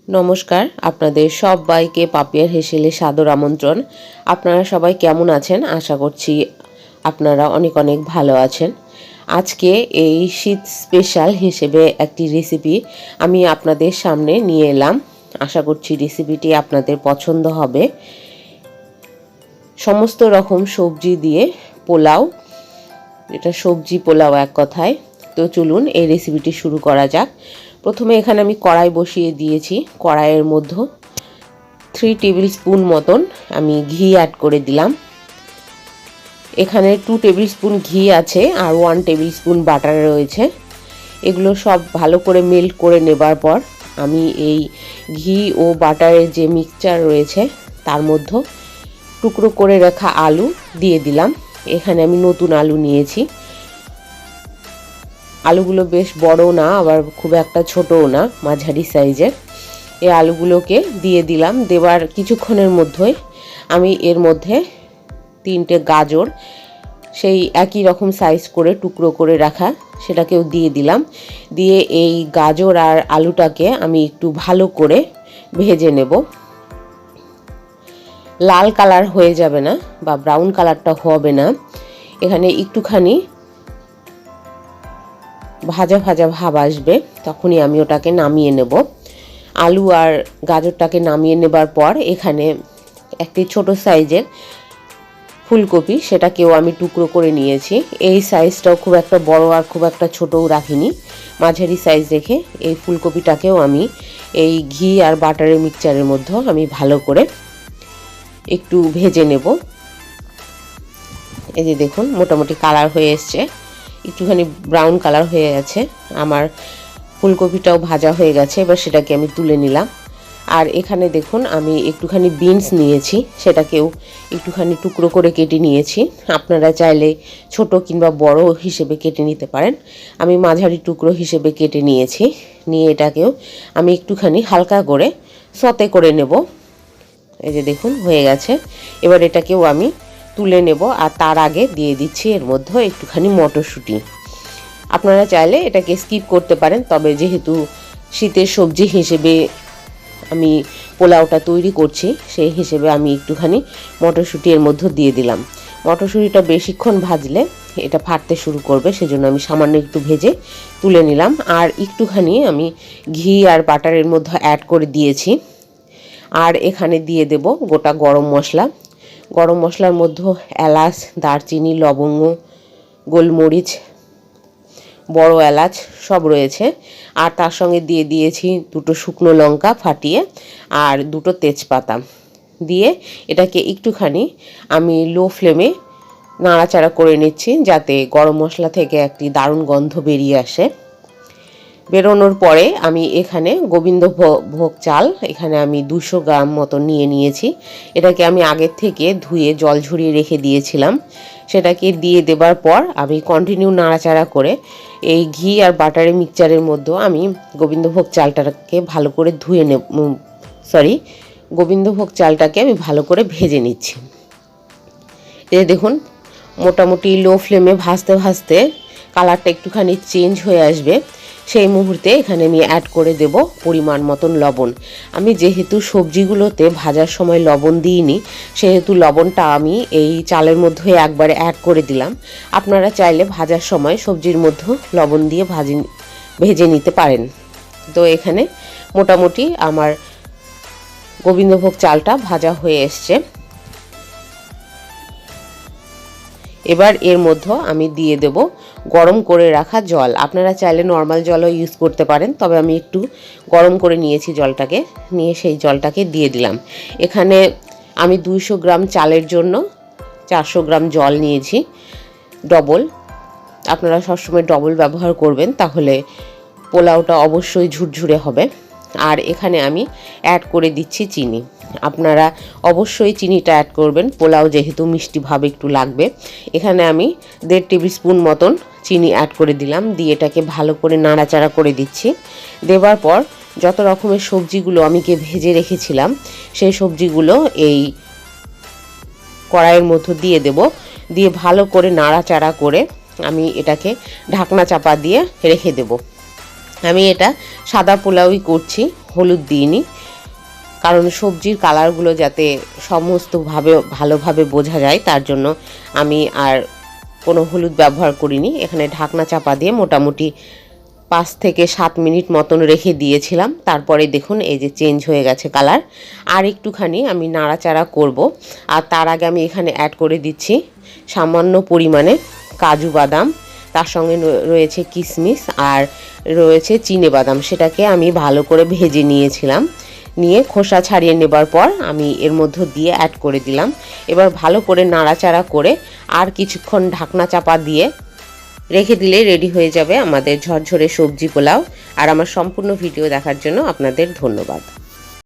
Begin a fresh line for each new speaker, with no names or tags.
নমস্কার, আপনাদের সবাইকে পাপিয়ার হেসেলে সাদর আমন্ত্রণ। আপনারা সবাই কেমন আছেন? আশা করছি আপনারা অনেক অনেক ভালো আছেন। আজকে এই শীত স্পেশাল হিসেবে একটি রেসিপি আমি আপনাদের সামনে নিয়ে এলাম। আশা করছি রেসিপিটি আপনাদের পছন্দ হবে। সমস্ত রকম সবজি দিয়ে পোলাও, এটা সবজি পোলাও এক কথায়। তো চলুন এই রেসিপিটি শুরু করা যাক। প্রথমে এখানে আমি কড়াই বসিয়ে দিয়েছি। কড়াইয়ের মধ্যে 3 টেবিল স্পুন মতন আমি ঘি অ্যাড করে দিলাম। এখানে 2 টেবিল স্পুন ঘি আছে আর 1 টেবিল স্পুন বাটার রয়েছে। এগুলো সব ভালো করে মেল্ট করে নেবার পর আমি এই ঘি ও বাটারের যে মিক্সচার রয়েছে তার মধ্যে টুকরো করে রাখা আলু দিয়ে দিলাম। এখানে আমি নতুন আলু নিয়েছি। আলুগুলো বেশ বড় না, আবার খুব একটা ছোটও না, মাঝারি সাইজের। এই আলুগুলোকে দিয়ে দিলাম। দেবার কিছুক্ষণের মধ্যেই আমি এর মধ্যে 3টে গাজর সেই একই রকম সাইজ করে টুকরো করে রাখা সেটাকেও দিয়ে দিলাম। দিয়ে এই গাজর আর আলুটাকে আমি একটু ভালো করে ভেজে নেব। লাল কালার হয়ে যাবে না বা ব্রাউন কালারটা হবে না, এখানে একটুখানি ভাজা ভাজা ভাব আসবে, তখনই আমি ওটাকে নামিয়ে নেব। আলু আর গাজরটাকে নামিয়ে নেবার পর এখানে একটি ছোট সাইজের ফুলকপি, সেটাকেও আমি টুকরো করে নিয়েছি। এই সাইজটাও খুব একটা বড় আর খুব একটা ছোটও রাখিনি, মাঝারি সাইজ রেখে এই ফুলকপিটাকেও আমি এই ঘি আর বাটারের মিক্সচারের মধ্যে আমি ভালো করে একটু ভেজে নেব। এই যে দেখুন মোটামুটি কালার হয়ে এসছে, একটুখানি ব্রাউন কালার হয়ে গেছে। আমার ফুলকপিটাও ভাজা হয়ে গেছে, এবার সেটাকে আমি তুলে নিলাম। আর এখানে দেখুন আমি একটুখানি বিনস নিয়েছি, সেটাকেও একটুখানি টুকরো করে কেটে নিয়েছি। আপনারা চাইলে ছোট কিংবা বড় হিসেবে কেটে নিতে পারেন। আমি মাঝারি টুকরো হিসেবে কেটে নিয়েছি। নিয়ে এটাকেও আমি একটুখানি হালকা করে সতে করে নেব। এই যে দেখুন হয়ে গেছে। এবার এটাকেও আমি তুলে নেব। আর তার আগে দিয়ে দিচ্ছি এর মধ্যে একটুখানি মটরশুঁটি। আপনারা চাইলে এটাকে স্কিপ করতে পারেন, তবে যেহেতু শীতের সবজি হিসেবে আমি পোলাওটা তৈরি করছি সেই হিসেবে আমি একটুখানি মটরশুঁটি এর মধ্যে দিয়ে দিলাম। মটরশুঁটিটা বেশিক্ষণ ভাজলে এটা ফাটতে শুরু করবে, সেজন্য আমি সামান্য একটু ভেজে তুলে নিলাম। আর একটুখানি আমি ঘি আর বাটারের মধ্যে অ্যাড করে দিয়েছি। আর এখানে দিয়ে দেব গোটা গরম মশলা। গরম মশলার মধ্যে এলাচ, দারচিনি, লবঙ্গ, গোলমরিচ, বড় এলাচ সব রয়েছে। আর তার সঙ্গে দিয়ে দিয়েছি 2টো শুকনো লঙ্কা ফাটিয়ে আর 2টো তেজপাতা দিয়ে এটাকে একটুখানি আমি লো ফ্লেমে নাড়াচাড়া করে নিচ্ছি, যাতে গরম মশলা থেকে একটি দারুণ গন্ধ বেরিয়ে আসে। বেরোনোর পরে আমি এখানে গোবিন্দভোগ চাল এখানে আমি 200 গ্রাম মতো নিয়ে নিয়েছি। এটাকে আমি আগের থেকে ধুয়ে জল ঝরিয়ে রেখে দিয়েছিলাম। সেটাকে দিয়ে দেবার পর আমি কন্টিনিউ নাড়াচাড়া করে এই ঘি আর বাটারের মিক্সচারের মধ্যে আমি গোবিন্দভোগ চালটাকে ভালো করে গোবিন্দভোগ চালটাকে আমি ভালো করে ভেজে নিচ্ছি। এই দেখুন মোটামুটি লো ফ্লেমে ভাজতে ভাজতে কালারটা একটুখানি চেঞ্জ হয়ে আসবে। সেই মুহূর্তে এখানে আমি অ্যাড করে দেব পরিমাণ মতন লবণ। আমি যেহেতু সবজিগুলোতে ভাজার সময় লবণ দিইনি, সেহেতু লবণটা আমি এই চালের মধ্যে একবারে অ্যাড করে দিলাম। আপনারা চাইলে ভাজার সময় সবজির মধ্যে লবণ দিয়ে ভেজে নিতে পারেন। তো এখানে মোটামুটি আমার গোবিন্দভোগ চালটা ভাজা হয়ে এসছে। এবার এর মধ্যে আমি দিয়ে দেব গরম করে রাখা জল। আপনারা চাইলে নর্মাল জলও ইউজ করতে পারেন, তবে আমি একটু গরম করে নিয়েছি জলটাকে, নিয়ে সেই জলটাকে দিয়ে দিলাম। এখানে আমি 200 গ্রাম চালের জন্য 400 গ্রাম জল নিয়েছি, ডবল। আপনারা সবসময় ডবল ব্যবহার করবেন, তাহলে পোলাওটা অবশ্যই ঝুরঝুরে হবে। আর এখানে আমি অ্যাড করে দিচ্ছি চিনি। আপনারা অবশ্যই চিনিটা অ্যাড করবেন, পোলাও যেহেতু মিষ্টি ভাব একটু লাগবে। এখানে আমি 1.5 টেবিল স্পুন মতন চিনি অ্যাড করে দিলাম। দিয়ে এটাকে ভালো করে নাড়াচাড়া করে দিচ্ছি। দেবার পর যত রকমের সবজিগুলো আমি ভেজে রেখেছিলাম সেই সবজিগুলো এই কড়াইয়ের মধ্যে দিয়ে দেব। দিয়ে ভালো করে নাড়াচাড়া করে আমি এটাকে ঢাকনা চাপা দিয়ে রেখে দেব। আমি এটা সাদা পোলাওই করছি, হলুদ দিইনি। কারণ সবজির কালারগুলো যাতে সমস্তভাবে ভালোভাবে বোঝা যায় তার জন্য আমি আর কোনো হলুদ ব্যবহার করিনি। এখানে ঢাকনা চাপা দিয়ে মোটামুটি 5 থেকে 7 মিনিট মতন রেখে দিয়েছিলাম। তারপরে দেখুন এই যে চেঞ্জ হয়ে গেছে কালার। আর একটুখানি আমি নাড়াচাড়া করব। আর তার আগে আমি এখানে অ্যাড করে দিচ্ছি সামান্য পরিমাণে কাজু বাদাম, তার সঙ্গে রয়েছে কিশমিশ আর রয়েছে চিনে বাদাম। সেটাকে আমি ভালো করে ভেজে নিয়েছিলাম, নিয়ে খোসা ছাড়িয়ে নেবার পর আমি এর মধ্যে দিয়ে অ্যাড করে দিলাম। এবার ভালো করে নাড়াচাড়া করে আর কিছুক্ষণ ঢাকনা চাপা দিয়ে রেখে দিলে রেডি হয়ে যাবে আমাদের ঝরঝরে সবজি পোলাও। আর আমার সম্পূর্ণ ভিডিও দেখার জন্য আপনাদের ধন্যবাদ।